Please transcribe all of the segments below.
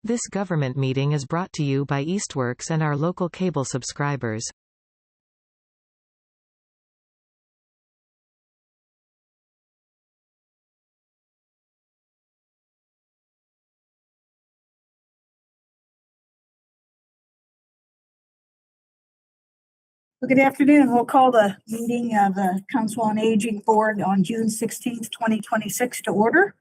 This government meeting is brought to you by Eastworks and our local cable subscribers. Well, good afternoon. We'll call the meeting of the Council on Aging Board on June 16th, 2026 to order.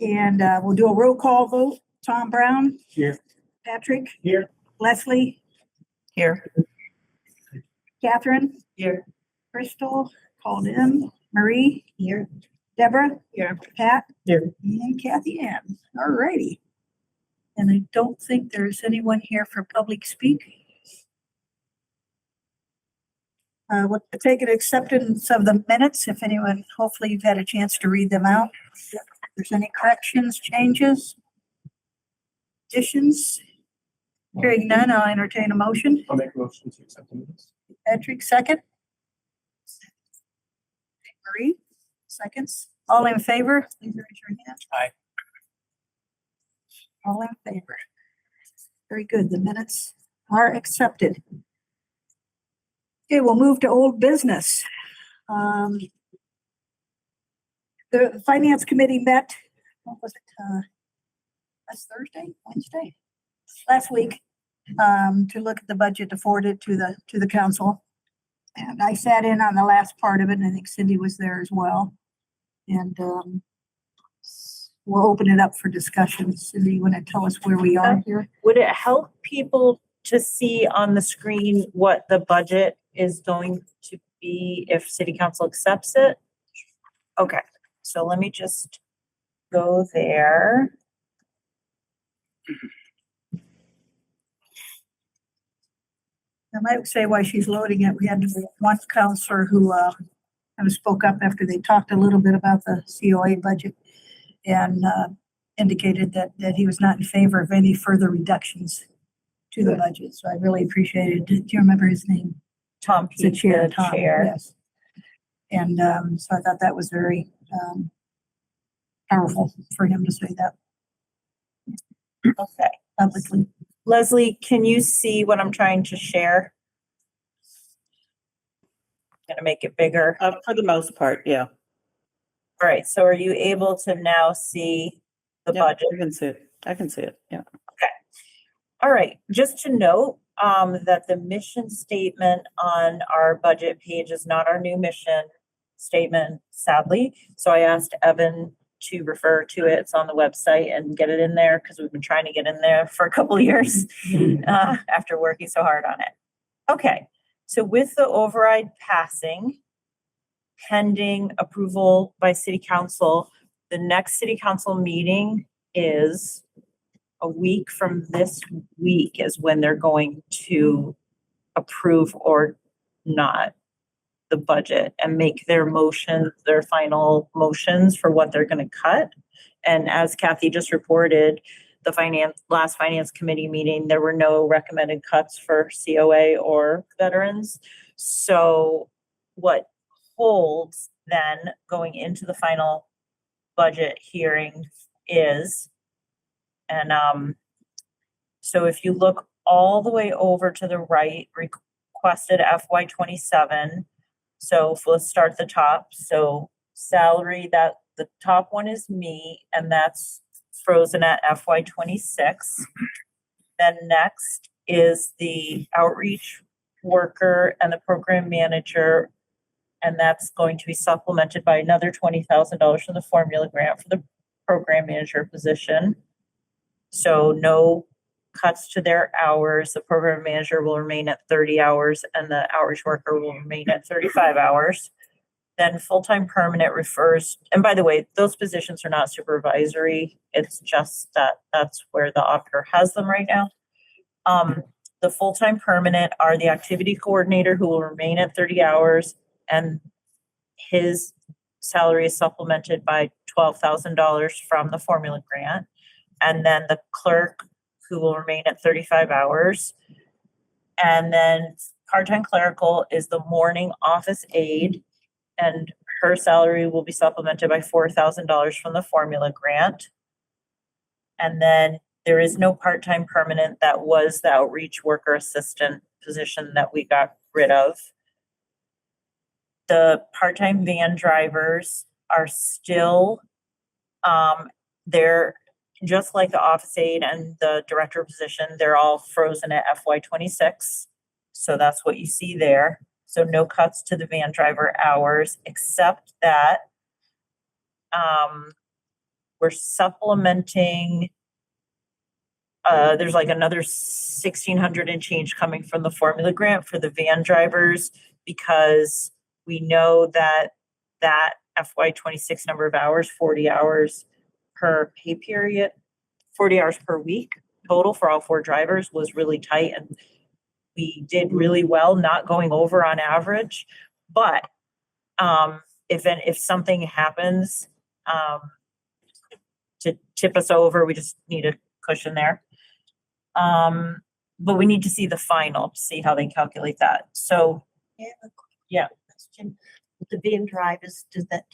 And we'll do a roll call vote. Tom Brown. Here. Patrick. Here. Leslie. Here. Catherine. Here. Crystal. Called in. Marie. Here. Deborah. Here. Pat. Here. And Kathy Ann. All righty. And I don't think there's anyone here for public speak. We'll take an acceptance of the minutes. If anyone, hopefully you've had a chance to read them out. If there's any corrections, changes, additions, hearing none, I'll entertain a motion. I'll make a motion to accept the minutes. Patrick, second. Marie, seconds. All in favor, please raise your hand. Aye. All in favor. Very good. The minutes are accepted. Okay, we'll move to old business. The Finance Committee met, what was it, last Thursday, Wednesday? Last week, to look at the budget to forward it to the council. And I sat in on the last part of it, and I think Cindy was there as well. And we'll open it up for discussion. Cindy, you want to tell us where we are here? Would it help people to see on the screen what the budget is going to be if city council accepts it? Okay, so let me just go there. I might say why she's loading it. We had one counselor who kind of spoke up after they talked a little bit about the COA budget and indicated that he was not in favor of any further reductions to the budget. So I really appreciated it. Do you remember his name? Tom The Peach, chair, the Tom, chair. yes. And so I thought that was very powerful for him to say that Okay. publicly. Leslie, can you see what I'm trying to share? I'm gonna make it bigger. For the most part, yeah. All right, so are you able to now see the Yep, budget? I can see it. I can see it. Yeah. All right, just to note that the mission statement on our budget page is not our new mission statement, sadly. So I asked Evan to refer to it. It's on the website and get it in there because we've been trying to get in there for a couple of years after working so hard on it. Okay, so with the override passing, pending approval by city council, the next city council meeting is a week from this week is when they're going to approve or not the budget and make their motions, their final motions for what they're going to cut. And as Kathy just reported, the last finance committee meeting, there were no recommended cuts for COA or veterans. So what holds then going into the final budget hearing is, and so if you look all the way over to the right, requested FY27. So let's start at the top. So salary, that the top one is me, and that's frozen at FY26. Then next is the outreach worker and the program manager, and that's going to be supplemented by another $20,000 from the formula grant for the program manager position. So no cuts to their hours. The program manager will remain at 30 hours and the outreach worker will remain at 35 hours. Then full-time permanent refers, and by the way, those positions are not supervisory. It's just that that's where the auditor has them right now. The full-time permanent are the activity coordinator who will remain at 30 hours and his salary is supplemented by $12,000 from the formula grant. And then the clerk who will remain at 35 hours. And then part-time clerical is the morning office aide, and her salary will be supplemented by $4,000 from the formula grant. And then There is no part-time permanent. That was the outreach worker assistant position that we got rid of. The part-time van drivers are still, they're just like the office aide and the director position, they're all frozen at FY '26. So that's what you see there. So no cuts to the van driver hours, except that we're supplementing, there's like another 1,600 and change coming from the formula grant for the van drivers, because we know that FY '26 number of hours, 40 hours per pay period, 40 hours per week total for all 4 drivers was really tight, and we did really well not going over on average. But if something happens to tip us over, we just need a cushion there. But we need to see the final to see how they calculate that. So yeah. Question. Would the van drivers, does that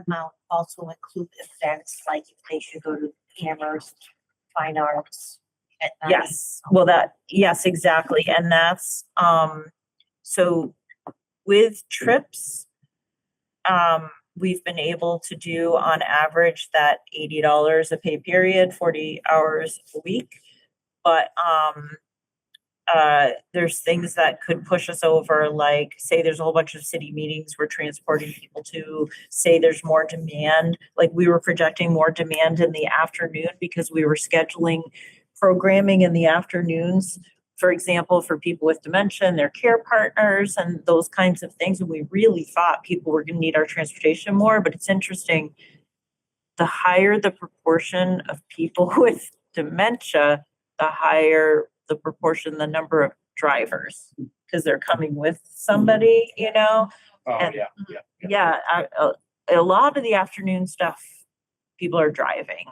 amount also include events, like if they should go to Amherst Fine Arts at night? Yes, well, yes, exactly. And that's, so with trips, we've been able to do on average that $80 a pay period, 40 hours a week. But, there's things that could push us over, like say there's a whole bunch of city meetings we're transporting people to, say there's more demand, like we were projecting more demand in the afternoon because we were scheduling programming in the afternoons, for example, for people with dementia and their care partners and those kinds of things. And we really thought people were going to need our transportation more. But it's interesting, the higher the proportion of people with dementia, the higher the proportion, the number of drivers, because they're coming with somebody, you know? Oh, And- yeah. Yeah, a lot of the afternoon stuff, people are driving.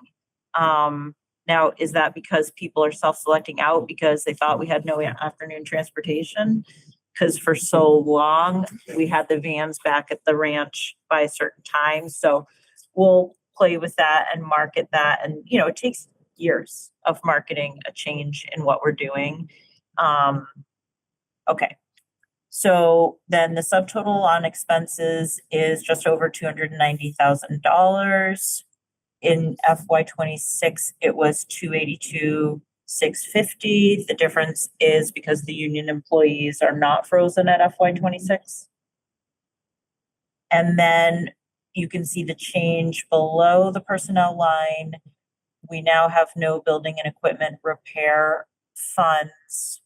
Now, is that because people are self-selecting out because they thought we had no afternoon transportation? Because for so long, we had the vans back at the ranch by a certain time. So we'll play with that and market that. And, you know, it takes years of marketing a change in what we're doing. Okay. So then the subtotal on expenses is just over $290,000. In FY '26, it was $282,650. The difference is because the union employees are not frozen at FY '26. And then you can see the change below the personnel line. We now have no building and equipment repair funds,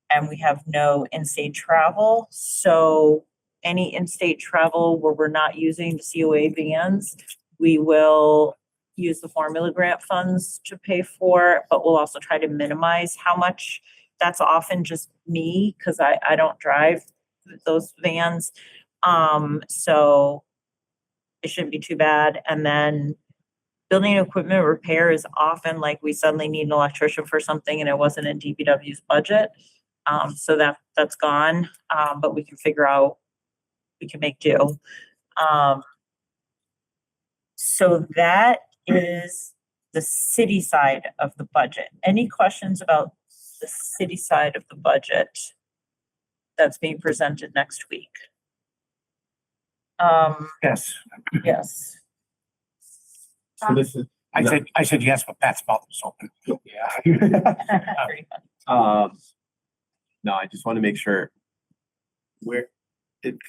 and we have no in-state travel. So any in-state travel where we're not using the COA vans, we will use the formula grant funds to pay for, but we'll also try to minimize how much. That's often just me, because I don't drive those vans. So it shouldn't be too bad. And then building and equipment repair is often like we suddenly need an electrician for something and it wasn't in DPW's budget. So that's gone, but we can figure out, we can make do. So that is the city side of the budget. Any questions about the city side of the budget that's being presented next week? Yes, Yes. So this is, I said yes, but Pat's mouth was open. yeah. Pretty much. No, I just want to make sure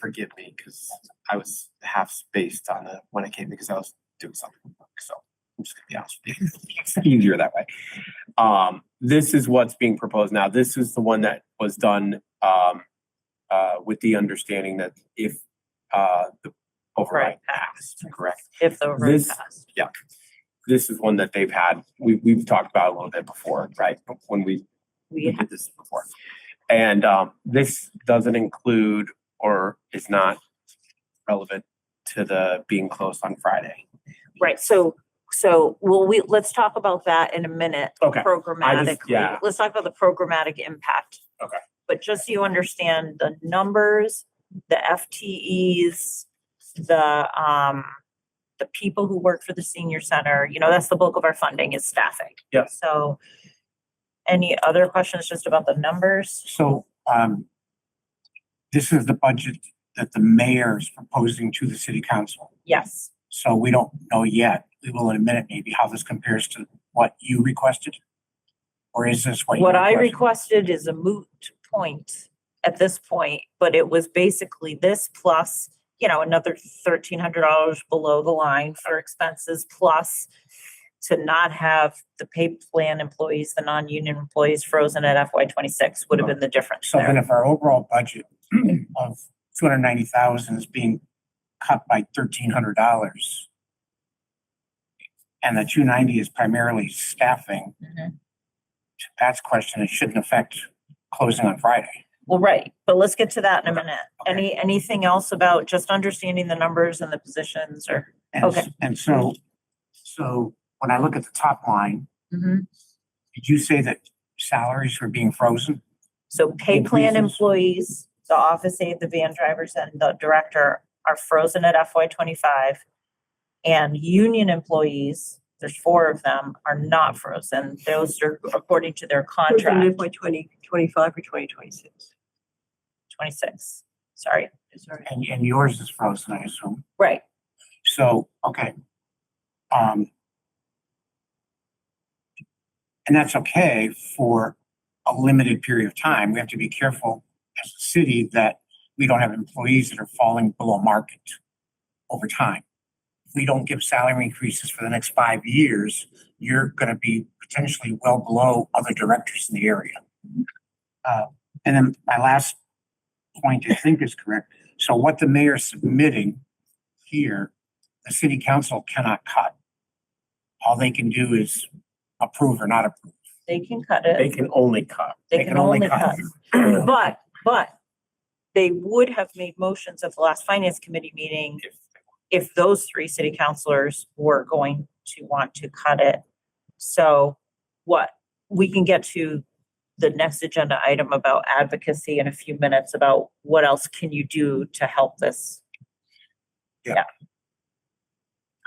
forgive me, because I was half spaced on when I came, because I was doing something. So I'm just gonna be honest with you. It's easier that way. This is what's being proposed now. This is the one that was done with the understanding that if the override Right. passed, correct? If the override This- passed. This is one that they've had, we've talked about a little bit before, right? When we We did this before. And this doesn't include or is not relevant to the being closed on Friday. Right, so let's talk about that in a minute. Okay. Programmatically, yeah. let's talk about the programmatic impact. Okay. But just so you understand the numbers, the FTEs, the the people who work for the senior center, that's the bulk of our funding is staffing. Yeah. So any other questions just about the numbers? So, this is the budget that the mayor is proposing to the city council. Yes. So we don't know yet. We will in a minute maybe how this compares to what you requested? Or is this what you What I requested? requested is a moot point at this point, but it was basically this plus, another $1,300 below the line for expenses, plus to not have the pay plan employees, the non-union employees frozen at FY26 would have been the difference So then there. if our overall budget of 290,000 is being cut by $1,300 and the 290 is primarily staffing, Mhm. to Pat's question, it shouldn't affect closing on Friday. Well, right, but let's get to that in a minute. Okay. Anything else about just understanding the numbers and the positions or? And, Okay. and so when I look at the top line, Mhm. did you say that salaries were being frozen? So pay plan Increases. employees, the office aide, the van drivers and the director are frozen at FY25. And union employees, there's 4 of them, are not frozen. Those are according to their contract. FY 2025 or 2026? 26, sorry. And yours is frozen, I assume. Right, So, okay. And that's okay for a limited period of time. We have to be careful as a city that we don't have employees that are falling below market over time. If we don't give salary increases for the next 5 years, you're gonna be potentially well below other directors in the area. And then my last point, I think, is correct. So what the mayor is submitting here, the city council cannot cut. All they can do is approve or not approve. they can cut They it. can only cut. They can only cut. But they would have made motions at the last finance committee meeting if those 3 city councilors were going to want to cut it. So we can get to the next agenda item about advocacy in a few minutes about what else can you do to help this. Yeah.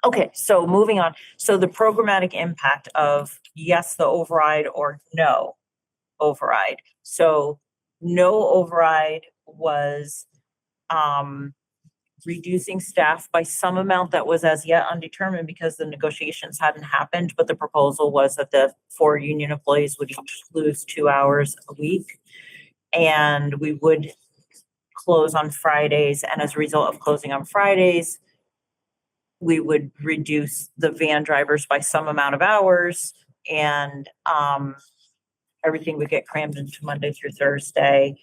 Okay, so moving on. So the programmatic impact of yes, the override or no override. So no override was reducing staff by some amount that was as yet undetermined because the negotiations hadn't happened, but the proposal was that the 4 union employees would each lose 2 hours a week. And we would close on Fridays, and as a result of closing on Fridays, we would reduce the van drivers by some amount of hours, and everything would get crammed into Monday through Thursday.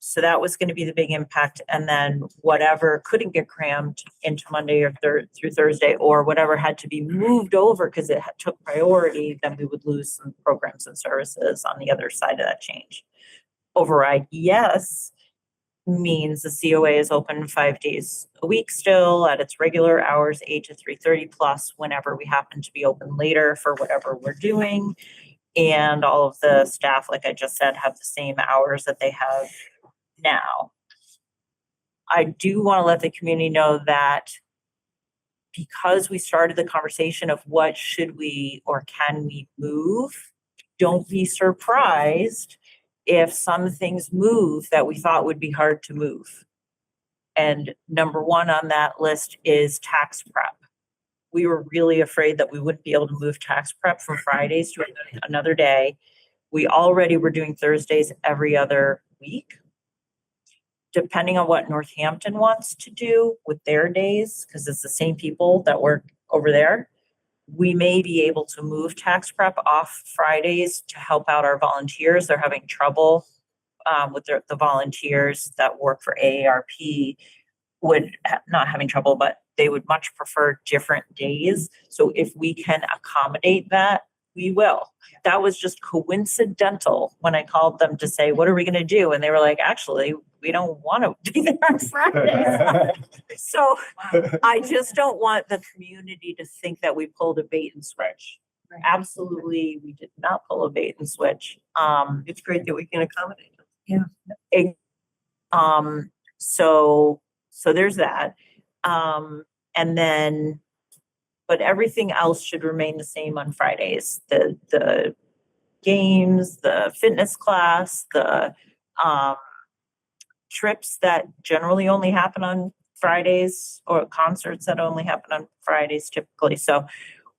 So that was going to be the big impact. And then whatever couldn't get crammed into Monday or through Thursday, or whatever had to be moved over because it took priority, then we would lose some programs and services on the other side of that change. Override, yes, means the COA is open 5 days a week still at its regular hours, 8 to 3:30 plus whenever we happen to be open later for whatever we're doing. And all of the staff, like I just said, have the same hours that they have now. I do want to let the community know that because we started the conversation of what should we or can we move, don't be surprised if some things move that we thought would be hard to move. And number 1 on that list is tax prep. We were really afraid that we wouldn't be able to move tax prep from Fridays to another day. We already were doing Thursdays every other week. Depending on what Northampton wants to do with their days, because it's the same people that work over there, we may be able to move tax prep off Fridays to help out our volunteers. They're having trouble with the volunteers that work for AARP not having trouble, but they would much prefer different days. So if we can accommodate that, we will. That was just coincidental when I called them to say, what are we going to do? And they were like, actually, we don't want to be there on Fridays. So I just don't want the community to think that we pulled a bait and switch. Right. Absolutely, we did not pull a bait and switch. It's great that we can accommodate them. So there's that. And And then, but everything else should remain the same on Fridays. The games, the fitness class, the trips that generally only happen on Fridays, or concerts that only happen on Fridays typically. So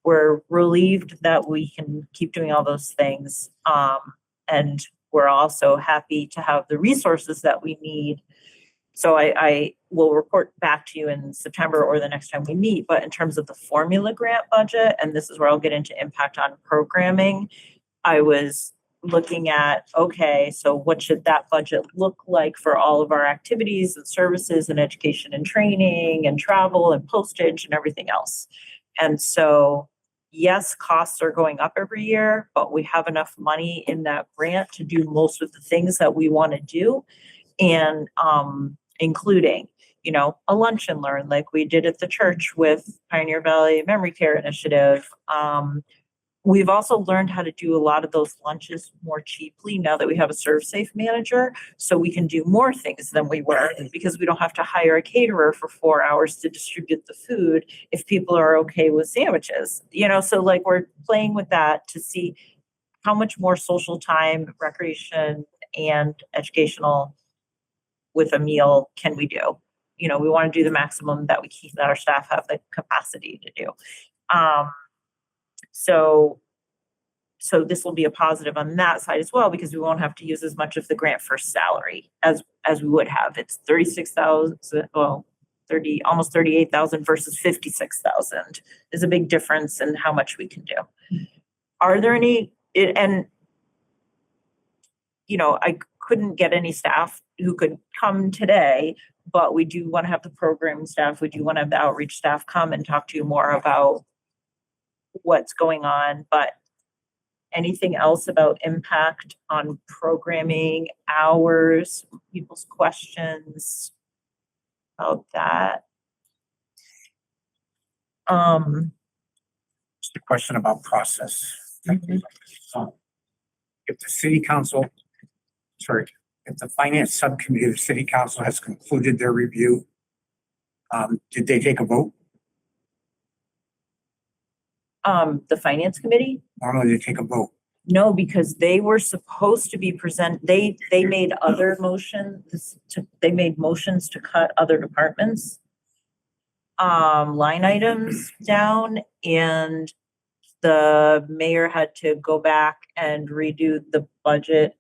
we're relieved that we can keep doing all those things. And we're also happy to have the resources that we need. So I will report back to you in September or the next time we meet, but in terms of the formula grant budget, and this is where I'll get into impact on programming, I was looking at, okay, so what should that budget look like for all of our activities and services and education and training and travel and postage and everything else. And so, yes, costs are going up every year, but we have enough money in that grant to do most of the things that we want to do. And including, you know, a lunch and learn like we did at the church with Pioneer Valley Memory Care Initiative. We've also learned how to do a lot of those lunches more cheaply now that we have a ServSafe manager. So we can do more things than we were because we don't have to hire a caterer for 4 hours to distribute the food if people are okay with sandwiches. You know, so like we're playing with that to see how much more social time, recreation, and educational with a meal can we do. You know, we want to do the maximum that that our staff have the capacity to do. So this will be a positive on that side as well, because we won't have to use as much of the grant for salary as we would have. It's 36,000, well, almost 38,000 versus 56,000 is a big difference in how much we can do. Are there any, and you know, I couldn't get any staff who could come today, but we do want to have the program staff, we do want to have the outreach staff come and talk to you more about what's going on. But anything else about impact on programming, hours, people's questions about that? Just a question about process. If the city council, if the finance subcommittee of the city council has concluded their review, did they take a vote? The finance committee? Normally they take a vote. No, because they were supposed to be they made other motions they made motions to cut other departments line items down, and the mayor had to go back and redo the budget.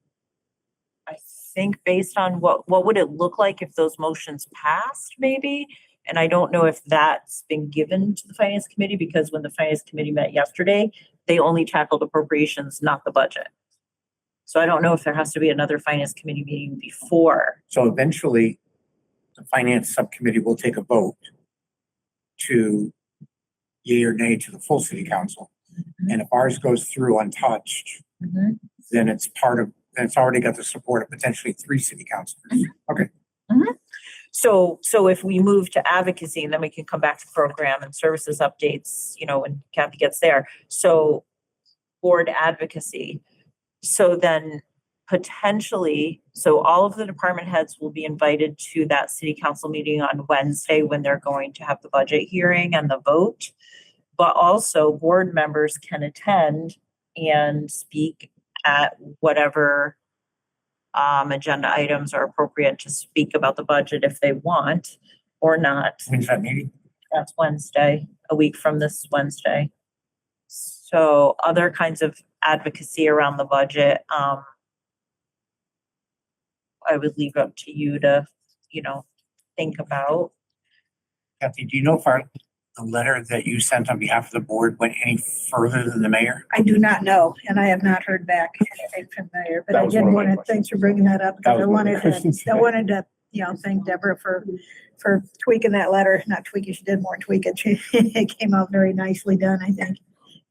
I think based on what would it look like if those motions passed, maybe? And I don't know if that's been given to the finance committee, because when the finance committee met yesterday, they only tackled appropriations, not the budget. So I don't know if there has to be another finance committee meeting before. So eventually, the finance subcommittee will take a vote to yay or nay to the full city council. And if ours goes through untouched, then it's already got the support of potentially 3 city councilors. Okay. So if we move to advocacy, and then we can come back to program and services updates, you know, when Kathy gets there. So board advocacy. So then potentially, so all of the department heads will be invited to that city council meeting on Wednesday when they're going to have the budget hearing and the vote. But also board members can attend and speak at whatever agenda items are appropriate to speak about the budget if they want or not. When's that meeting? That's Wednesday, a week from this Wednesday. So other kinds of advocacy around the budget, I would leave up to you to, you know, think about. Kathy, do you know if the letter that you sent on behalf of the board went any further than the mayor? I do not know, and I have not heard back anything from the mayor, but That I was did one of my want to, questions. thanks for bringing that up, because That I was one of my wanted questions. to, you know, thank Deborah for tweaking that letter, not tweaking, she did more tweaking. It came out very nicely done, I think.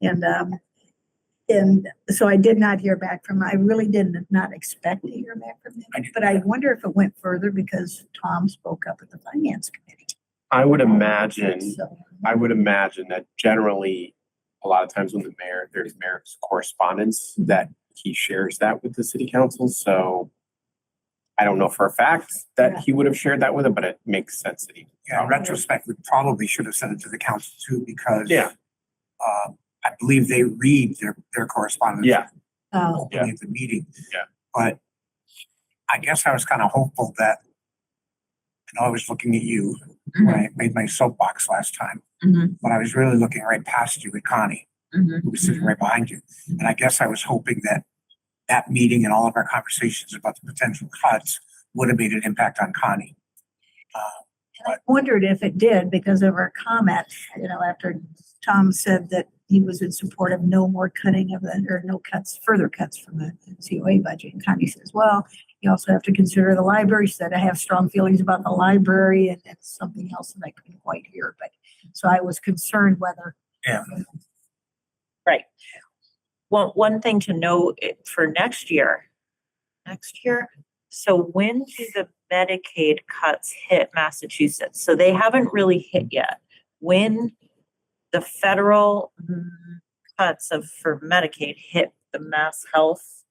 And so I did not hear back from, I really did not expect to hear back from them, but I wonder if it went further because Tom spoke up at the finance committee. I would imagine So, that generally, a lot of times when there's mayor's correspondence, that he shares that with the city council. So I don't know for a fact that Yeah. he would have shared that with him, but it makes sense that he. Yeah, in retrospect, we probably should have sent it to the council too, because Yeah. I believe they read their correspondence. Yeah. Oh, Openly at the meeting. Yeah. But I guess I was kind of hopeful that, I know I was looking at you when I made my soapbox last time, Mhm. but I was really looking right past you with Connie, Mhm. who was sitting right behind you. And I guess I was hoping that that meeting and all of our conversations about the potential cuts would have made an impact on Connie. I wondered if it did because of her comment, after Tom said that he was in support of no more cutting of or no cuts, further cuts from the COA budget. And Connie says, well, you also have to consider the library. She said, I have strong feelings about the library, and it's something else that I couldn't quite hear. But so I was concerned whether. Yeah. Right. Well, one thing to note for next year, so when do the Medicaid cuts hit Massachusetts? So they haven't really hit yet. When the federal cuts for Medicaid hit the Mass Health,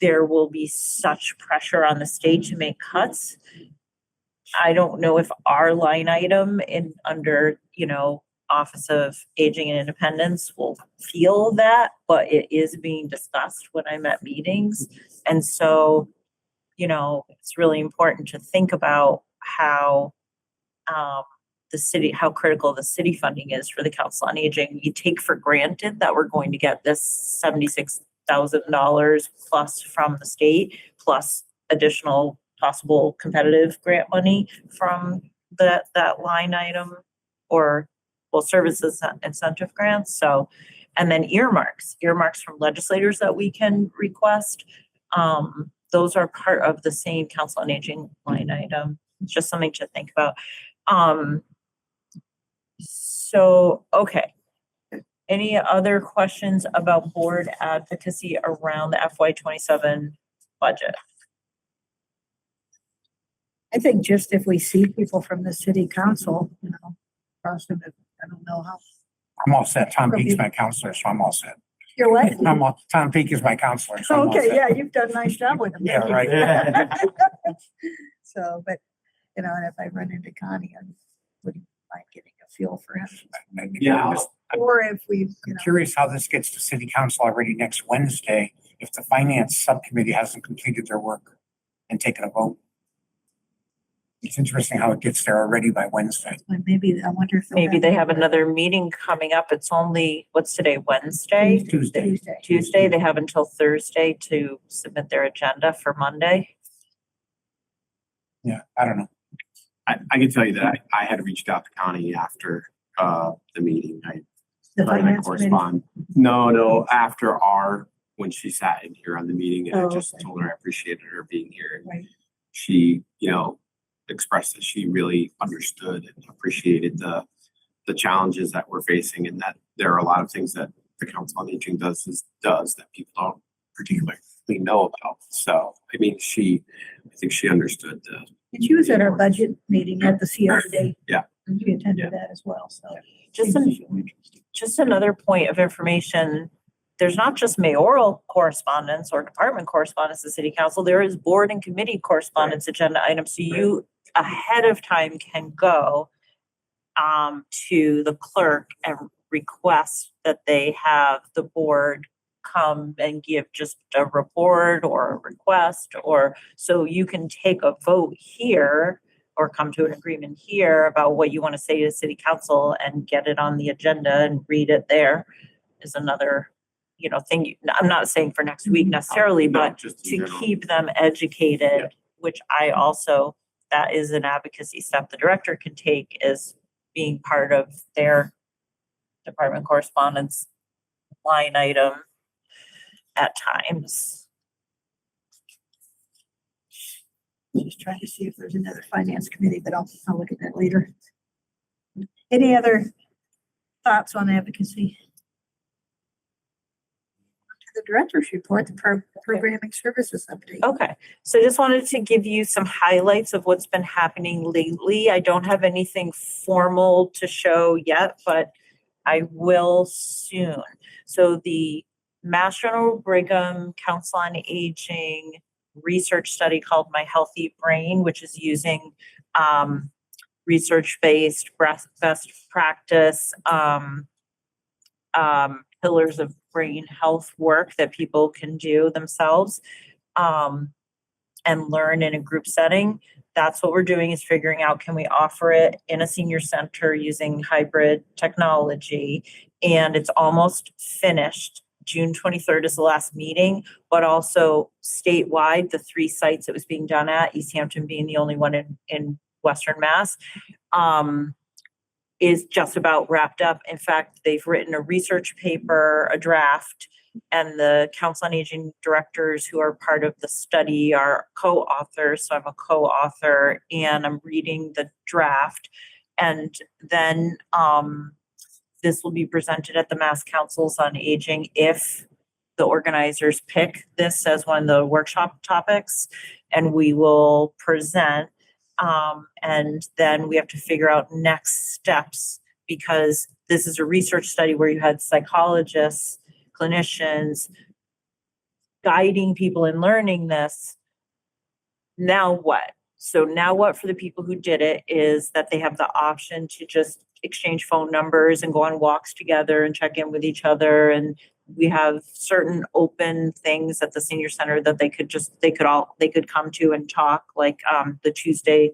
there will be such pressure on the state to make cuts. I don't know if our line item under Office of Aging and Independence will feel that, but it is being discussed when I'm at meetings. And so, it's really important to think about how how critical the city funding is for the Council on Aging. You take for granted that we're going to get this $76,000 plus from the state, plus additional possible competitive grant money from that line item, or services incentive grants. So, and then earmarks from legislators that we can request. Those are part of the same Council on Aging line item. It's just something to think about. So, okay. Any other questions about board advocacy around the FY27 budget? I think just if we see people from the city council, across them, I don't know how. I'm all set. Tom Peak's my counselor, so I'm all set. You're what? Tom Peak is my counselor, so I'm all Okay, set. yeah, you've done a nice job with them. Yeah, Thank you. right. So, but, and if I run into Connie, I wouldn't mind getting a feel for him. Yeah. Or if we, I'm curious how this gets to city council already next Wednesday, if the finance subcommittee hasn't completed their work and taken a vote. It's interesting how it gets there already by Wednesday. maybe, I wonder if. Maybe they have another meeting coming up. It's only, what's today, Wednesday? Tuesday. Tuesday. They have until Thursday to submit their agenda for Monday. Yeah, I don't know. I can tell you that I had reached out to Connie after the meeting. The I finance committee. correspond. No, after when she sat in here on the meeting, and I Oh, just okay. told her I appreciated her being here. And Right. she, expressed that she really understood and appreciated the challenges that we're facing, and that there are a lot of things that the Council on Aging does that people don't particularly know about. So, I think she understood And she was at our budget meeting at the CRD. Yeah. And she attended that as well, so. Just another point of information. There's not just mayoral correspondence or department correspondence to city council. There is board and committee correspondence agenda items. So you ahead of time can go to the clerk and request that they have the board come and give just a report or a request, or so you can take a vote here or come to an agreement here about what you want to say to city council and get it on the agenda and read it there is another, thing. I'm not saying for next week necessarily, No, but just in to general. keep them educated, Yeah. which that is an advocacy step the director can take, is being part of their department correspondence line item at times. Just trying to see if there's another finance committee, but I'll look at that later. Any other thoughts on advocacy? The director's report, the programming services update. Okay, so just wanted to give you some highlights of what's been happening lately. I don't have anything formal to show yet, but I will soon. So the Mass General Brigham Council on Aging research study called My Healthy Brain, which is using research-based best practice pillars of brain health work that people can do themselves and learn in a group setting. That's what we're doing, is figuring out, can we offer it in a senior center using hybrid technology? And it's almost finished. June 23rd is the last meeting, but also statewide, the 3 sites it was being done at, Easthampton being the only one in Western Mass, is just about wrapped up. In fact, they've written a research paper, a draft, and the Council on Aging directors who are part of the study are co-authors. So I'm a co-author and I'm reading the draft. And then this will be presented at the Mass Councils on Aging if the organizers pick this as one of the workshop topics, and we will present. And then we have to figure out next steps, because this is a research study where you had psychologists, clinicians guiding people in learning this. Now what? So now what for the people who did it is that they have the option to just exchange phone numbers and go on walks together and check in with each other. And we have certain open things at the senior center that they could come to and talk, like the Tuesday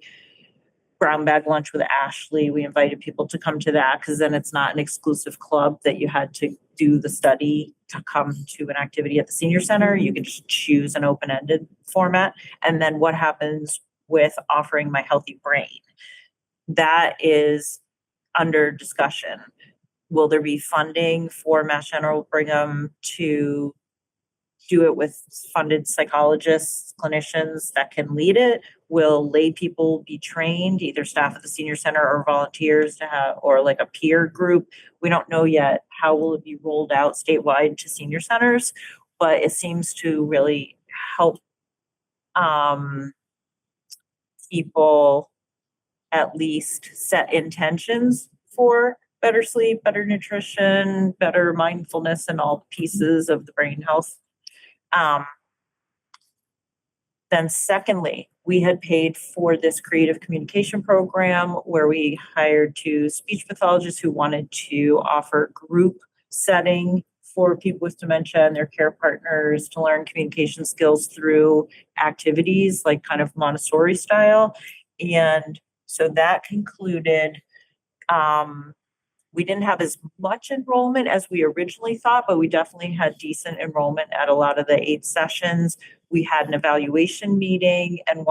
brown bag lunch with Ashley. We invited people to come to that, because then it's not an exclusive club that you had to do the study to come to an activity at the senior center. You can just choose an open-ended format. And then what happens with offering My Healthy Brain? That is under discussion. Will there be funding for Mass General Brigham to do it with funded psychologists, clinicians that can lead it? Will lay people be trained, either staff at the senior center or volunteers to have, or like a peer group? We don't know yet. How will it be rolled out statewide to senior centers? But it seems to really help people at least set intentions for better sleep, better nutrition, better mindfulness, and all pieces of the brain health. Then secondly, we had paid for this creative communication program where we hired 2 speech pathologists who wanted to offer group setting for people with dementia and their care partners to learn communication skills through activities like kind of Montessori style. And so that concluded. We didn't have as much enrollment as we originally thought, but we definitely had decent enrollment at a lot of the 8 sessions. We had an evaluation meeting, and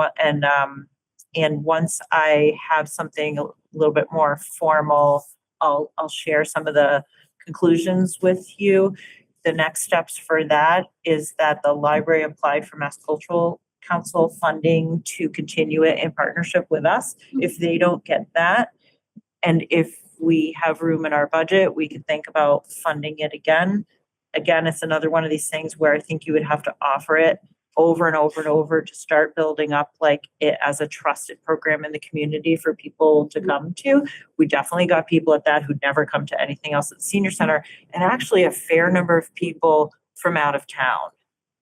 once I have something a little bit more formal, I'll share some of the conclusions with you. The next steps for that is that the library applied for Mass Cultural Council funding to continue it in partnership with us. If they don't get that, and if we have room in our budget, we could think about funding it again. Again, it's another one of these things where I think you would have to offer it over and over and over to start building up like it as a trusted program in the community for people to come to. We definitely got people at that who'd never come to anything else at the senior center, and actually a fair number of people from out of town,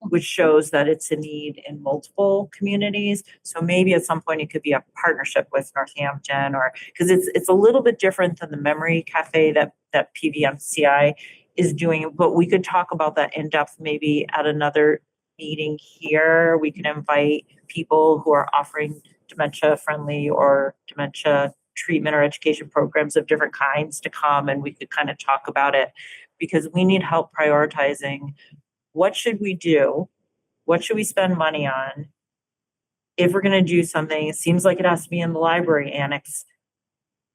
which shows that it's a need in multiple communities. So maybe at some point it could be a partnership with Northampton, or because it's a little bit different than the memory cafe that PVMCI is doing. But we could talk about that in depth maybe at another meeting here. We can invite people who are offering dementia friendly or dementia treatment or education programs of different kinds to come, and we could kind of talk about it, because we need help prioritizing. What should we do? What should we spend money on? If we're going to do something, it seems like it has to be in the library annex.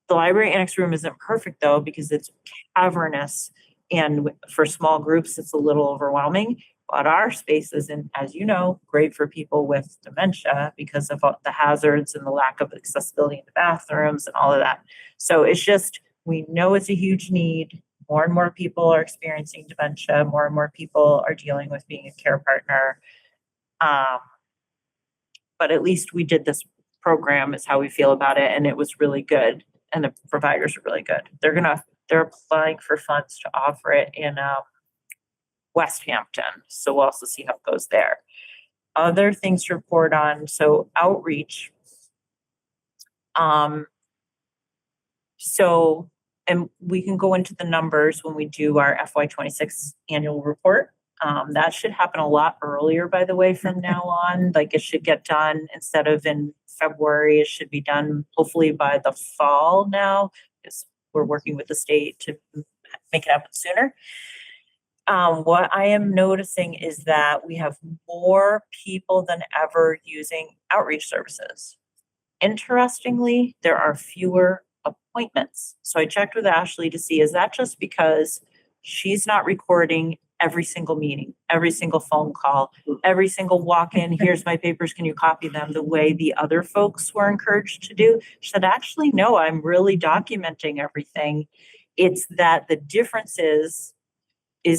The library annex room isn't perfect though, because it's cavernous, and for small groups, it's a little overwhelming. But our space isn't, as you know, great for people with dementia because of the hazards and the lack of accessibility in the bathrooms and all of that. So it's just, we know it's a huge need. More and more people are experiencing dementia. More and more people are dealing with being a care partner. But at least we did this program, is how we feel about it. And it was really good. And the providers are really good. They're applying for funds to offer it in Westhampton. So we'll also see how it goes there. other things to report on. So outreach. So, and we can go into the numbers when we do our FY26 annual report. That should happen a lot earlier, by the way, from now on. Like it should get done instead of in February. It should be done hopefully by the fall now, because we're working with the state to make it happen sooner. What I am noticing is that we have more people than ever using outreach services. Interestingly, there are fewer appointments. So I checked with Ashley to see, is that just because she's not recording every single meeting, every single phone call, every single walk-in, here's my papers, can you copy them, the way the other folks were encouraged to do? She said, actually, no, I'm really documenting everything. It's that the difference is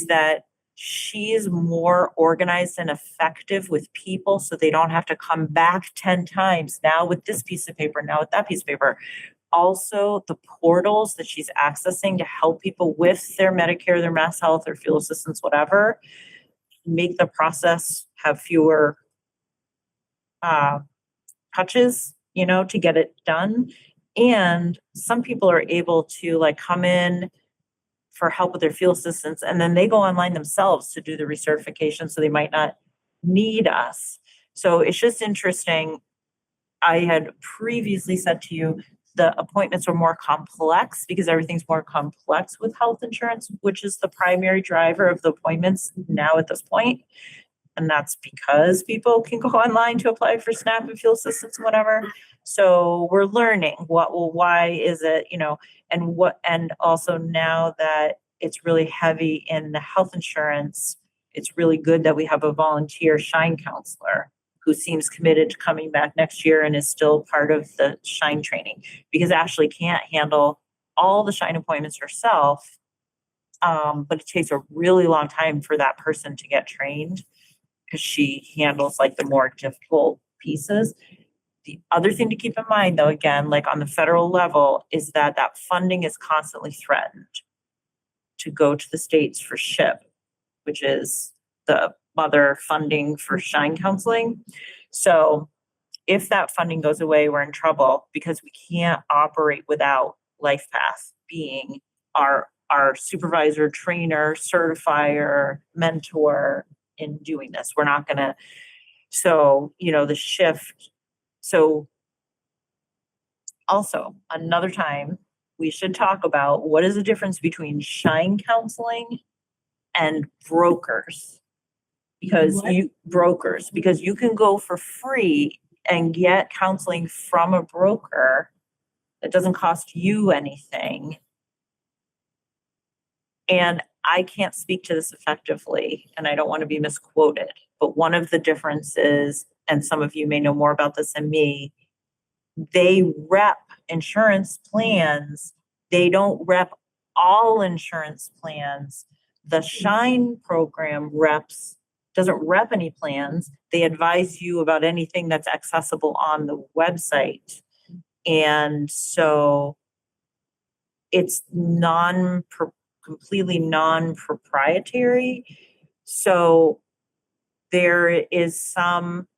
that she's more organized and effective with people, so they don't have to come back 10 times, now with this piece of paper, now with that piece of paper. Also, the portals that she's accessing to help people with their Medicare, their Mass Health, their fuel assistance, whatever, make the process have fewer touches, to get it done. And some people are able to like come in for help with their fuel assistance, and then they go online themselves to do the recertification, so they might not need us. So it's just interesting. I had previously said to you, the appointments are more complex because everything's more complex with health insurance, which is the primary driver of the appointments now at this point. And that's because people can go online to apply for SNAP and fuel assistance and whatever. So we're learning why is it, and also now that it's really heavy in the health insurance, it's really good that we have a volunteer Shine counselor who seems committed to coming back next year and is still part of the Shine training, because Ashley can't handle all the Shine appointments herself. But it takes a really long time for that person to get trained because she handles like the more difficult pieces. The other thing to keep in mind, though, again, like on the federal level, is that funding is constantly threatened to go to the states for SHIP, which is the mother funding for Shine counseling. So if that funding goes away, we're in trouble because we can't operate without LifePath being our supervisor, trainer, certifier, mentor in doing this. We're not going to, so, the shift. So also another time we should talk about what is the difference between Shine counseling and brokers. Because you can go for free and get counseling from a broker that doesn't cost you anything. And I can't speak to this effectively, and I don't want to be misquoted, but one of the differences, and some of you may know more about this than me, they rep insurance plans. They don't rep all insurance plans. The Shine program doesn't rep any plans. They advise you about anything that's accessible on the website. And so it's completely non-proprietary. So there is some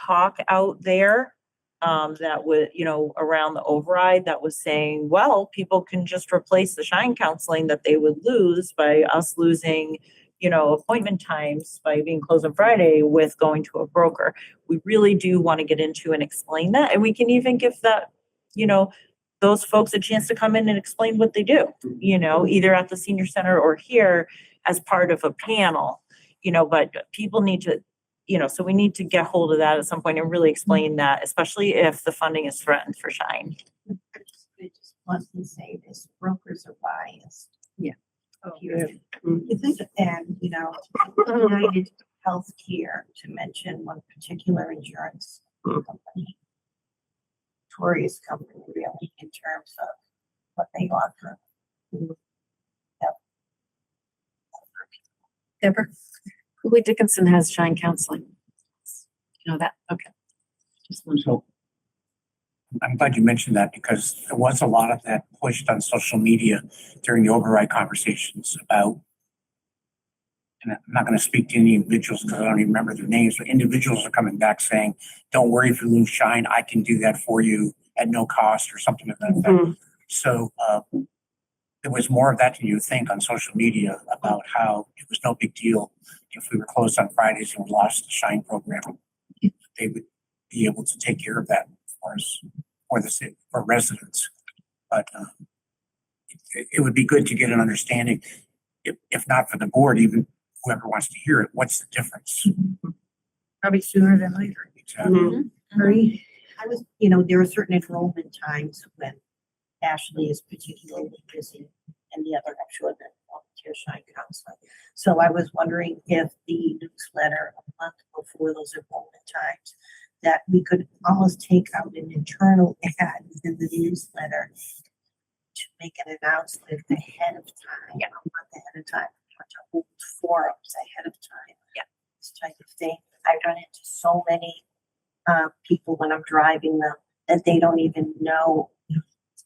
talk out there that would, around the override that was saying, well, people can just replace the Shine counseling that they would lose by us losing, appointment times by being closed on Friday with going to a broker. We really do want to get into and explain that. And we can even give that, those folks a chance to come in and explain what they do, either at the senior center or here as part of a panel, but people need to, so we need to get hold of that at some point and really explain that, especially if the funding is threatened for Shine. I just want to say this, brokers are biased. Yeah. You think, and, United Healthcare, to mention one particular insurance company, notorious company really in terms of what they offer. Deborah? Cooley Dickinson has Shine counseling. You know that? Okay. So I'm glad you mentioned that because there was a lot of that pushed on social media during the override conversations about and I'm not gonna speak to any individuals because I don't even remember their names, but individuals are coming back saying, don't worry if you lose shine, I can do that for you at no cost or something of that effect. So, there was more of that than you think on social media about how it was no big deal if we were closed on Fridays and we lost the Shine program. They would be able to take care of that for us, for the city, for residents. But it would be good to get an understanding, if not for the board, even whoever wants to hear it, what's the difference? Probably sooner than later. Exactly. Marie? I was, there are certain enrollment times when Ashley is particularly busy and the other, I'm sure that volunteer Shine counseling. So I was wondering if the newsletter a month before those enrollment times, that we could almost take out an internal ad within the newsletter to make an announcement ahead of time, a month ahead of time, or to hold forums ahead of time. Yeah. This type of thing. I've run into so many people when I'm driving them that they don't even know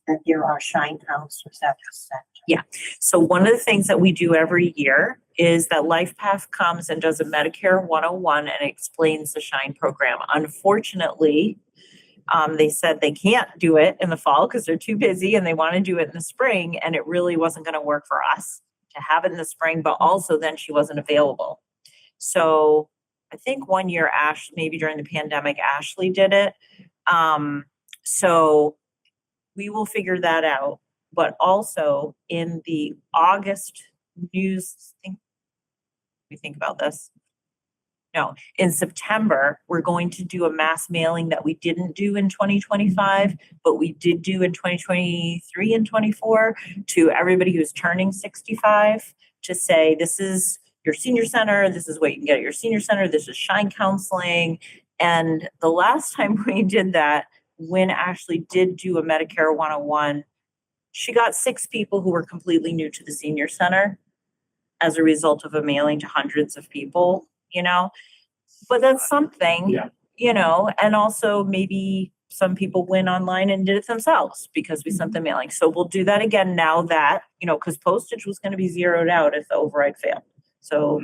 that there are Shine counselors at the center. Yeah. So one of the things that we do every year is that LifePath comes and does a Medicare 101 and explains the Shine program. Unfortunately, they said they can't do it in the fall because they're too busy and they want to do it in the spring. And it really wasn't going to work for us to have it in the spring, but also then she wasn't available. So I think one year, maybe during the pandemic, Ashley did it. So we will figure that out. But also in the August news, we think about this. No, in September, we're going to do a mass mailing that we didn't do in 2025, but we did do in 2023 and 24 to everybody who's turning 65 to say, this is your senior center. This is what you can get at your senior center. This is Shine counseling. And the last time we did that, when Ashley did do a Medicare 101, she got 6 people who were completely new to the senior center as a result of a mailing to hundreds of people, but that's something, and also maybe some people went online and did it themselves because we sent the mailing. So we'll do that again now that, because postage was going to be zeroed out if the override failed. So,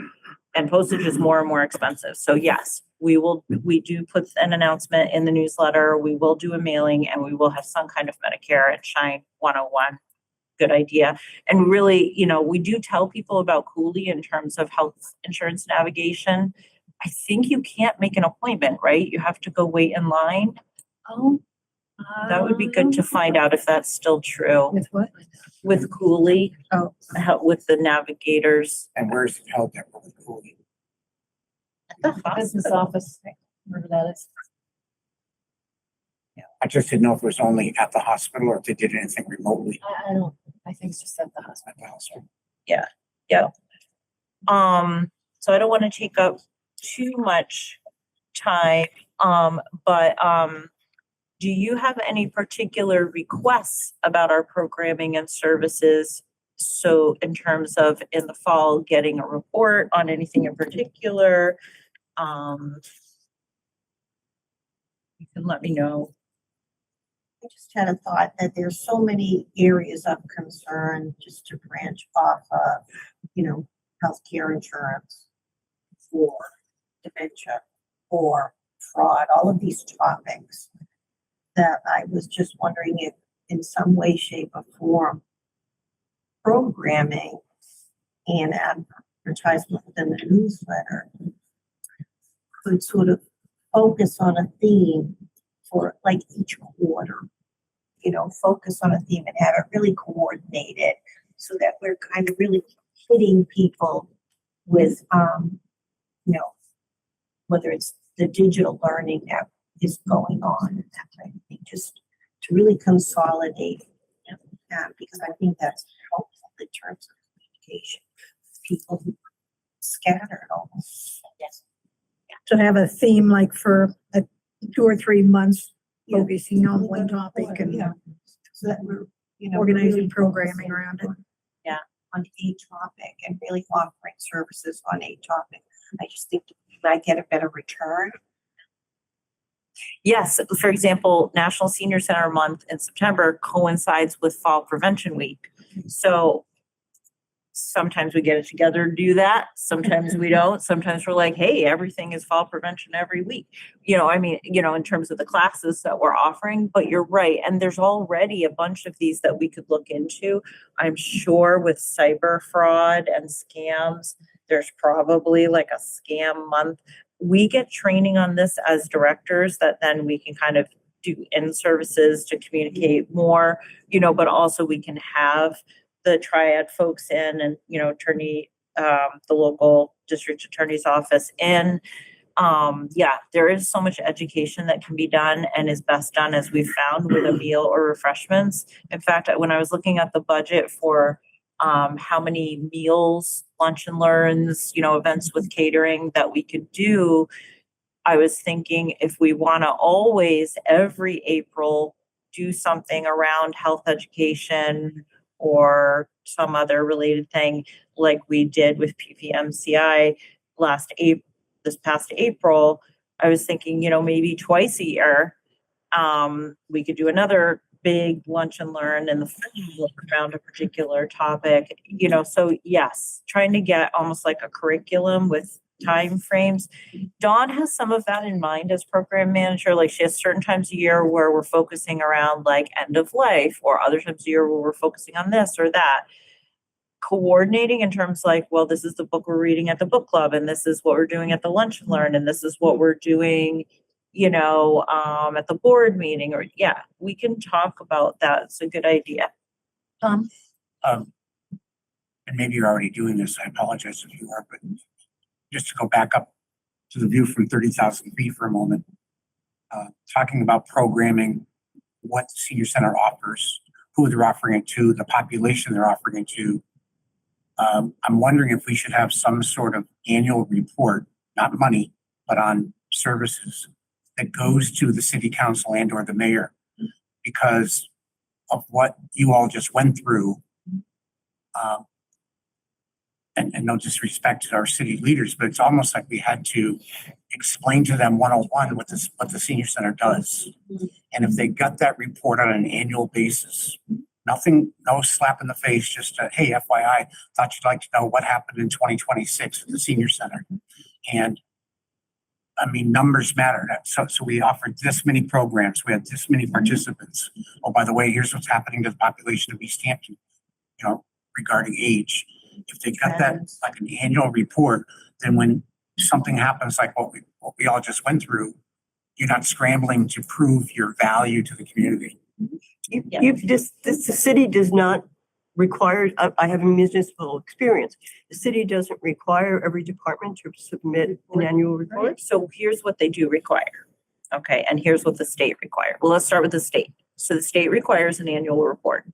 and postage is more and more expensive. So yes, we do put an announcement in the newsletter. We will do a mailing and we will have some kind of Medicare and Shine 101. Good idea. And really, we do tell people about Cooley in terms of health insurance navigation. I think you can't make an appointment, right? You have to go wait in line. Oh. That would be good to find out if that's still true. With what? With Cooley, Oh. with the navigators. And where's it held at with Cooley? The Business hospital. office, wherever that is. I just didn't know if it was only at the hospital or if they did anything remotely I think it's just at the hospital. at the hospital. Yeah. So I don't want to take up too much time. But do you have any particular requests about our programming and services? So in terms of in the fall, getting a report on anything in particular, you can let me know. I just had a thought that there's so many areas of concern just to branch off of, healthcare insurance or dementia or fraud, all of these topics that I was just wondering if in some way, shape or form, programming and advertisement within the newsletter could sort of focus on a theme for like each quarter, focus on a theme and have it really coordinated so that we're kind of really hitting people with, whether it's the digital learning that is going on and that type of thing, just to really consolidate because I think that's helpful in terms of communication. People who are scattered almost. Yes. To have a theme like for 2 or 3 months, focusing on one topic and So that we're, organizing really programming focusing around it. on a topic and really offering services on a topic. I just think you might get a better return. Yes, for example, National Senior Center Month in September coincides with Fall Prevention Week. So sometimes we get it together to do that. Sometimes we don't. Sometimes we're like, hey, everything is fall prevention every week. I mean, in terms of the classes that we're offering, but you're right. And there's already a bunch of these that we could look into. I'm sure with cyber fraud and scams, there's probably like a scam month. We get training on this as directors that then we can kind of do in services to communicate more, but also we can have the triad folks in and, attorney, the local district attorney's office in. There is so much education that can be done and is best done, as we've found, with a meal or refreshments. In fact, when I was looking at the budget for how many meals, lunch and learns, events with catering that we could do, I was thinking if we want to always every April do something around health education or some other related thing like we did with PPMCI this past April, I was thinking, maybe twice a year, we could do another big lunch and learn in the fall around a particular topic, so yes, trying to get almost like a curriculum with time frames. Dawn has some of that in mind as program manager. Like she has certain times a year where we're focusing around like end of life, or other times a year where we're focusing on this or that. Coordinating in terms like, well, this is the book we're reading at the book club, and this is what we're doing at the lunch and learn, and this is what we're doing, at the board meeting, or we can talk about that. It's a good idea. And maybe you're already doing this. I apologize if you are, but just to go back up to the view from 30,000 feet for a moment, talking about programming, what the senior center offers, who they're offering it to, the population they're offering it to. I'm wondering if we should have some sort of annual report, not money, but on services that goes to the city council and or the mayor, because of what you all just went through. And no disrespect to our city leaders, but it's almost like we had to explain to them 101 what the senior center does. And if they got that report on an annual basis, no slap in the face, just hey, FYI, thought you'd like to know what happened in 2026 at the senior center. And I mean, numbers matter. So we offered this many programs. We had this many participants. Oh, by the way, here's what's happening to the population of Easthampton, regarding age. If they got that like an annual report, then when something happens like what we all just went through, you're not scrambling to prove your value to the community. The city does not require, I have a municipal experience. The city doesn't require every department to submit an annual report. So here's what they do require. Okay, and here's what the state requires. Well, let's start with the state. So the state requires an annual report.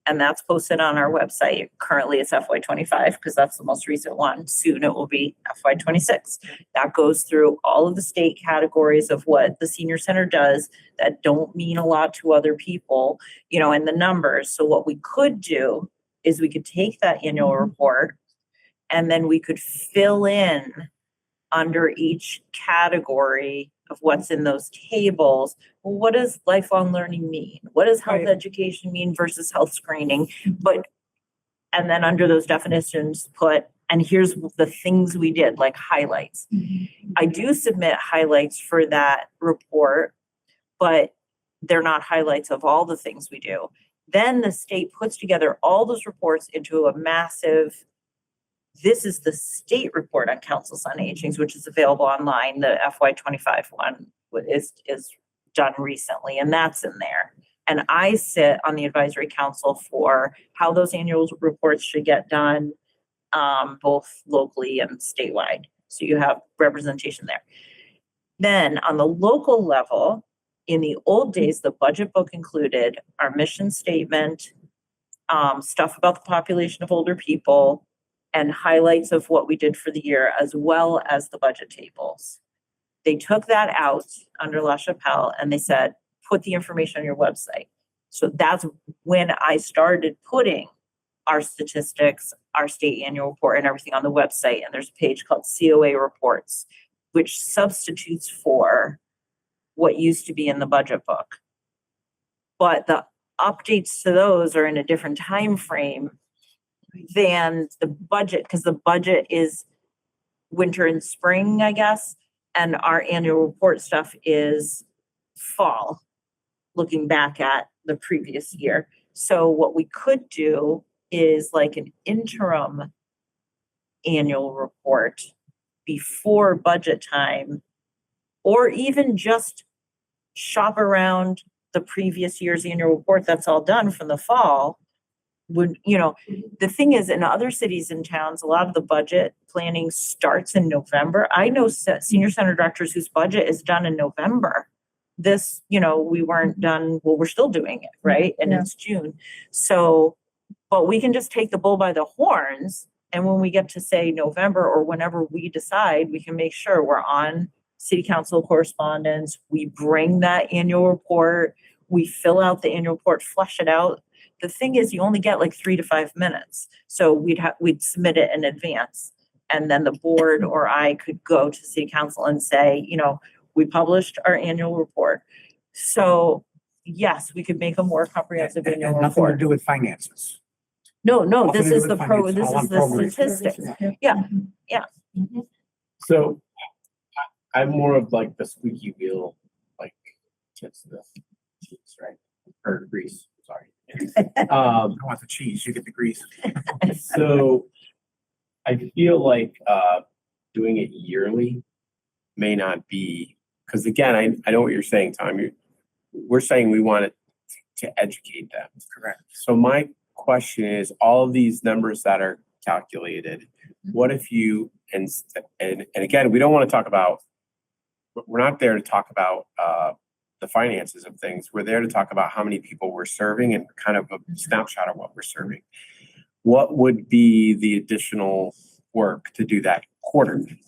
And that's posted on our website. Currently it's FY25 because that's the most recent one. Soon it will be FY26. That goes through all of the state categories of what the senior center does that don't mean a lot to other people, and the numbers. So what we could do is we could take that annual report and then we could fill in under each category of what's in those tables. Well, what does lifelong learning mean? What does health education mean versus health screening? And then under those definitions and here's the things we did, like highlights. I do submit highlights for that report, but they're not highlights of all the things we do. Then the state puts together all those reports into a massive, this is the state report on councils on aging, which is available online. The FY25 one is done recently, and that's in there. And I sit on the advisory council for how those annual reports should get done, both locally and statewide. So you have representation there. Then on the local level, in the old days, the budget book included our mission statement, stuff about the population of older people, and highlights of what we did for the year, as well as the budget tables. They took that out under La Chapelle and they said, put the information on your website. So that's when I started putting our statistics, our state annual report, and everything on the website. And there's a page called COA reports, which substitutes for what used to be in the budget book. But the updates to those are in a different time frame than the budget, because the budget is winter and spring, I guess. And our annual report stuff is fall, looking back at the previous year. So what we could do is like an interim annual report before budget time, or even just shop around the previous year's annual report that's all done from the fall. Would, the thing is, in other cities and towns, a lot of the budget planning starts in November. I know senior center directors whose budget is done in November. This, we weren't done, well, we're still doing it, right? And Yeah. it's June. So, but we can just take the bull by the horns. And when we get to say November or whenever we decide, we can make sure we're on city council correspondence. We bring that annual report, we fill out the annual report, flush it out. The thing is, you only get like 3 to 5 minutes. So we'd submit it in advance. And then the board or I could go to city council and say, we published our annual report. So yes, we could make a more comprehensive And annual nothing to report. do with finances. No, Nothing this to do is with the finance, this all on is the programs. statistics. Mhm. So I'm more of like the squeaky wheel, like gets the cheese, right? Or grease, sorry. I want the cheese, you get the grease. So I feel like doing it yearly may not be, because again, I know what you're saying, Tom. We're saying we want it to educate them. Correct. So my question is, all of these numbers that are calculated, what if you, and again, we don't want to talk about, we're not there to talk about the finances of things. We're there to talk about how many people we're serving and kind of a snapshot of what we're serving. What would be the additional work to do that quarterly?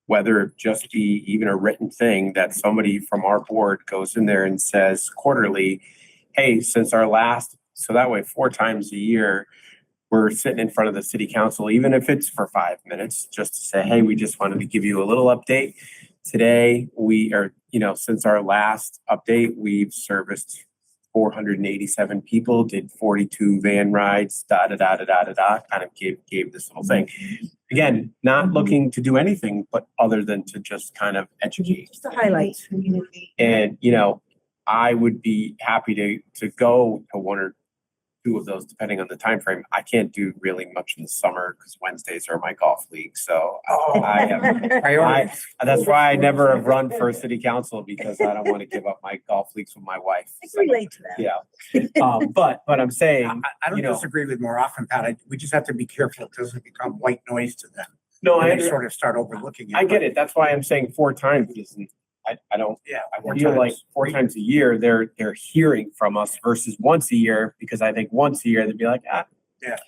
Whether it just be even a written thing that somebody from our board goes in there and says quarterly, hey, since our last, so that way 4 times a year, we're sitting in front of the city council, even if it's for 5 minutes, just to say, hey, we just wanted to give you a little update. Today, we are, since our last update, we've serviced 487 people, did 42 van rides, kind of gave this little thing. Again, not looking to do anything, but other than to just kind of educate. Just the highlights. And, I would be happy to go to 1 or 2 of those, depending on the time frame. I can't do really much in the summer because Wednesdays are my golf league. So I have, Priorities. that's why I never have run for city council, because I don't want to give up my golf leagues with my wife. I can relate to that. Yeah. But I'm saying, I don't disagree with more often, Pat. We just have to be careful it doesn't become white noise to them. no, And I, they sort of start overlooking it. I get it. That's why I'm saying 4 times isn't, I don't, Yeah. I feel like 4 times a year, they're hearing from us versus once a year, because I think once a year they'd be like, So it'd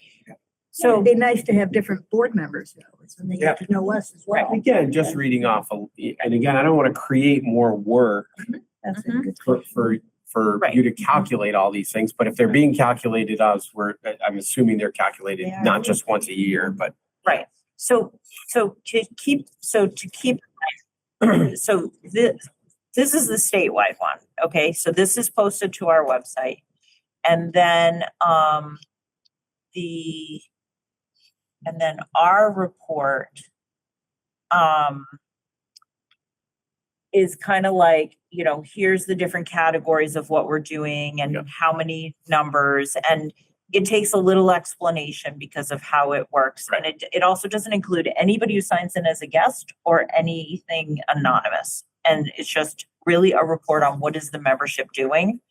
So, be nice to have different board members, so they Yeah. get to know us as well. again, just reading off, and again, I don't want to create more work That's a Mhm. good. for Right. you to calculate all these things, but if they're being calculated as I'm assuming they're calculated They are. not just once a year, but right. So to keep, so this is the statewide one. Okay. So this is posted to our website. And then, our report, is kind of like, here's the different categories of what we're doing and Yeah. how many numbers, and it takes a little explanation because of how it works. And it also doesn't include anybody who signs in as a guest or anything anonymous. And it's just really a report on what is the membership doing.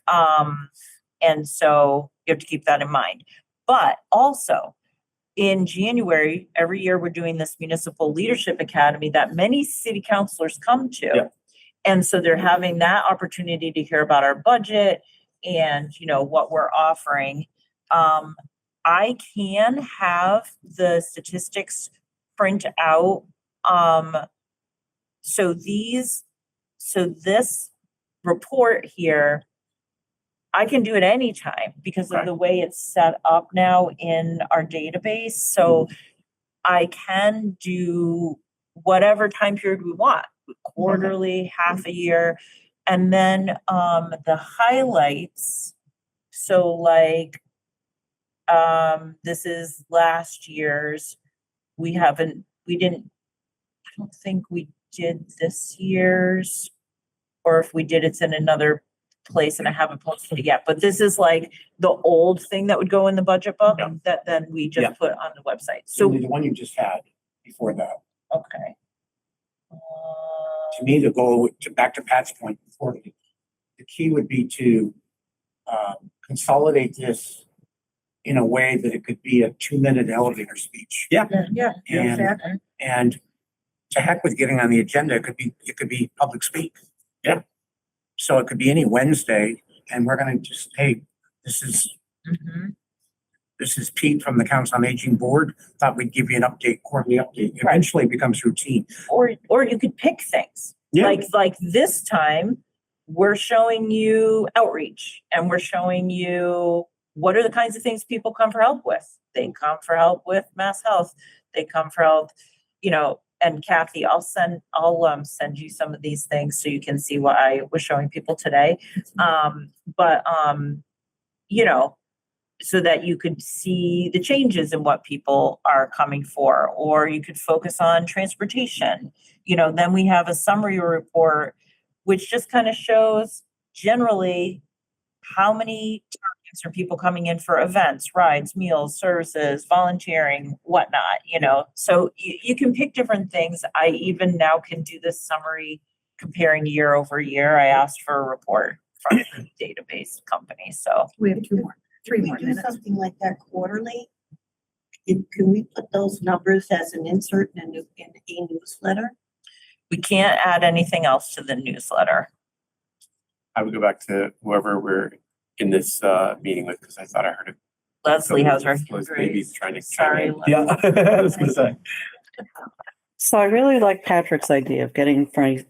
And so you have to keep that in mind. But also, in January, every year we're doing this Municipal Leadership Academy that many city councilors come to. Yeah. And so they're having that opportunity to hear about our budget and, what we're offering. I can have the statistics print out. So this report here, I can do it anytime because of Okay. the way it's set up now in our database. So I can do whatever time period we want, quarterly, half a year. And then the highlights, so like This is last year's. We didn't, I don't think we did this year's. Or if we did, it's in another place and I haven't posted it yet, but this is like the old thing that would go in the budget book Yeah. that then we Yeah. just put on the website. So So, the one you just had before that, okay. to me, to go to back to Pat's point before, the key would be to consolidate this in a way that it could be a 2-minute elevator speech. Yeah. Yeah, And, exactly. and to heck with getting on the agenda, it could be public speak. Yeah. So it could be any Wednesday and we're gonna just, hey, this is Pete from the Council on Aging Board. Thought we'd give you an update, quarterly update. Right. Eventually it becomes routine. Or you could pick things. Yeah. Like this time, we're showing you outreach and we're showing you what are the kinds of things people come for help with. They come for help with Mass Health. They come for help, and Kathy, I'll send you some of these things so you can see what I was showing people today. So that you could see the changes in what people are coming for, or you could focus on transportation. Then we have a summary report, which just kind of shows generally how many times are people coming in for events, rides, meals, services, volunteering, whatnot, So you can pick different things. I even now can do this summary comparing year over year. I asked for a report from the database company, so. We have 3 Can we more do minutes. something like that quarterly? Can we put those numbers as an insert in a newsletter? We can't add anything else to the newsletter. I would go back to whoever we're in this meeting with, because I thought I heard it. Leslie has her. Was maybe trying to. Sorry, Yeah. I was gonna say. So I really like Patrick's idea of getting in front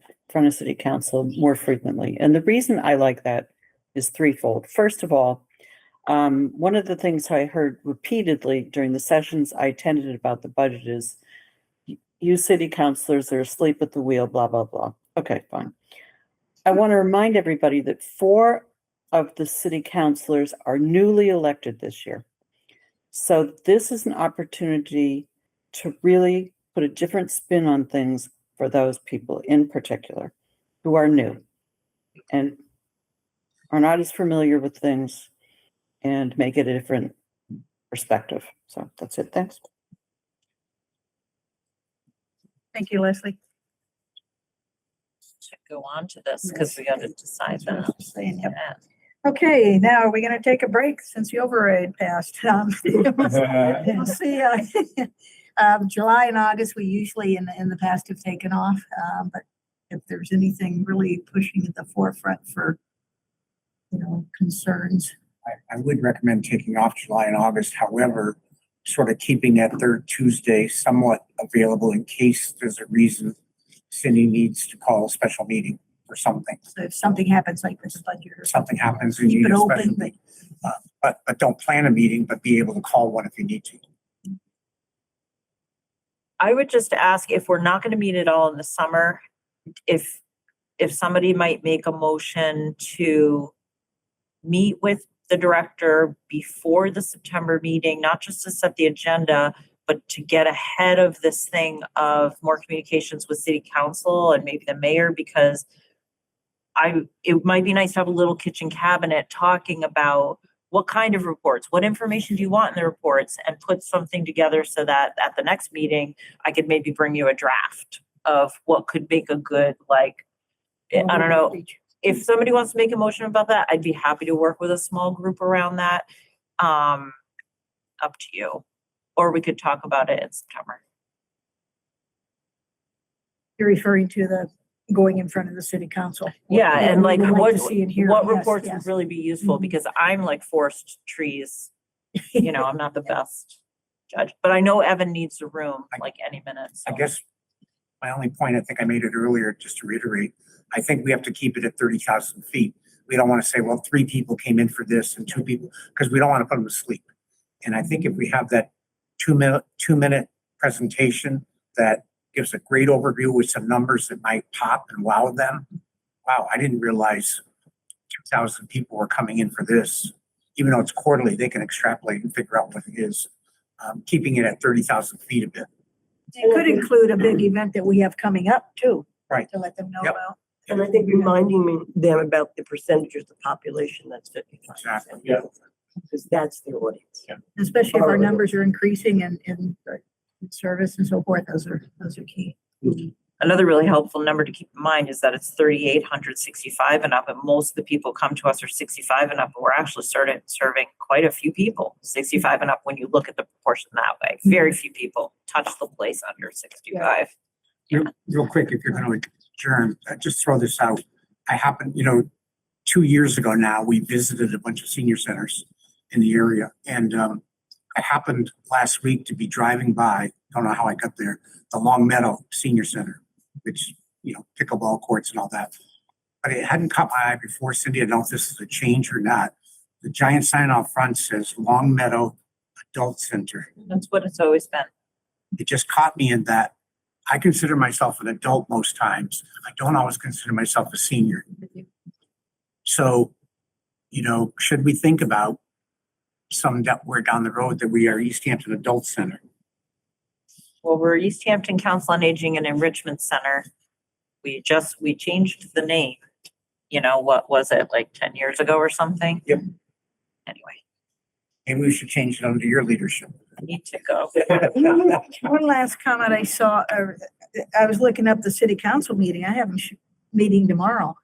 of city council more frequently. And the reason I like that is threefold. First of all, one of the things I heard repeatedly during the sessions I attended about the budget is you city councilors are asleep at the wheel, blah, blah, blah. Okay, fine. I want to remind everybody that 4 of the city councilors are newly elected this year. So this is an opportunity to really put a different spin on things for those people in particular who are new and are not as familiar with things and make it a different perspective. So that's it. Thanks. Thank you, Leslie. Should go on to this because we got to decide that. Saying, yep. Yeah. Okay, now are we gonna take a break since the override passed? We'll see, July and August, we usually in the past have taken off, but if there's anything really pushing at the forefront for, concerns. I would recommend taking off July and August, however, sort of keeping that third Tuesday somewhat available in case there's a reason Cindy needs to call a special meeting or something. So if something happens like with the budget or Something happens and you keep need it a special open, meeting. But don't plan a meeting, but be able to call one if you need to. I would just ask if we're not going to meet at all in the summer, if somebody might make a motion to meet with the director before the September meeting, not just to set the agenda, but to get ahead of this thing of more communications with city council and maybe the mayor, because it might be nice to have a little kitchen cabinet talking about what kind of reports, what information do you want in the reports, and put something together so that at the next meeting, I could maybe bring you a draft of what could make a good, I don't know. If somebody wants to make a motion about that, I'd be happy to work with a small group around that. Up to you. Or we could talk about it in September. You're referring to the going in front of the city council. Yeah, and we would what to see and hear. what Yes, reports yes. would really be useful, Mhm. because I'm like forced trees. I'm not the best judge, but I know Evan needs a room like any minute. I So. guess my only point, I think I made it earlier, just to reiterate, I think we have to keep it at 30,000 feet. We don't want to say, well, 3 people came in for this and 2 people, because we don't want to put them to sleep. And I think if we have that 2-minute presentation that gives a great overview with some numbers that might pop and wow them. Wow, I didn't realize 2,000 people were coming in for this. even though it's quarterly, they can extrapolate and figure out what it is. Keeping it at 30,000 feet a bit. It could include a big event that we have coming up too. Right. To let them know Yep. about. And I think reminding them about the percentage of the population that's 55%. Exactly. Yeah. Because that's their audience. Especially if our numbers are increasing in service and so forth, those are key. Another really helpful number to keep in mind is that it's 3,865 and up, and most of the people come to us are 65 and up, but we're actually started serving quite a few people, 65 and up, when you look at the proportion that way. Very few people touch the place under 65. Real quick, if you're going to adjourn, just throw this out. I happen, 2 years ago now, we visited a bunch of senior centers in the area, and I happened last week to be driving by, don't know how I got there, the Long Meadow Senior Center, which, pickleball courts and all that. But it hadn't caught my eye before, Cindy. I don't know if this is a change or not. The giant sign out front says Long Meadow Adult Center. That's what it's always been. It just caught me in that I consider myself an adult most times. I don't always consider myself a senior. So, should we think about somewhere down the road that we are Easthampton Adult Center? Well, we're Easthampton Council on Aging and Enrichment Center. We changed the name, what was it, like 10 years ago or something? Yep. Anyway, Maybe we should change it under your leadership. I need to go. One last comment I saw, I was looking up the city council meeting. I have a meeting tomorrow,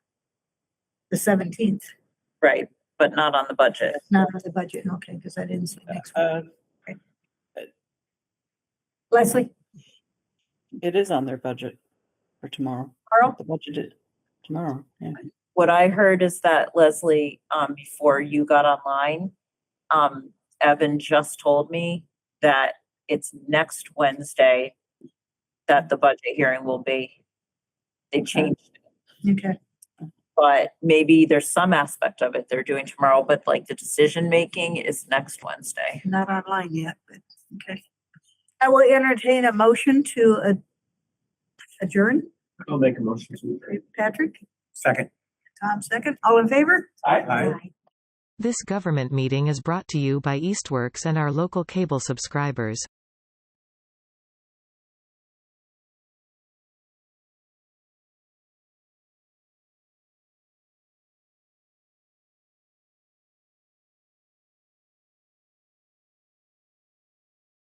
the 17th, Right, but not on the budget. not on the budget. Okay, because I didn't see next week. Leslie, It is on their budget for tomorrow. Carl? The budget is tomorrow, yeah. What I heard is that Leslie, before you got online, Evan just told me that it's next Wednesday that the budget hearing will be. They changed it, Okay. but maybe there's some aspect of it they're doing tomorrow, but like the decision making is next Wednesday. Not online yet, but okay. I will entertain a motion to adjourn. I'll make a motion to adjourn. Patrick, Second. Tom, second. All in favor? Aye. This government meeting is brought to you by Eastworks and our local cable subscribers.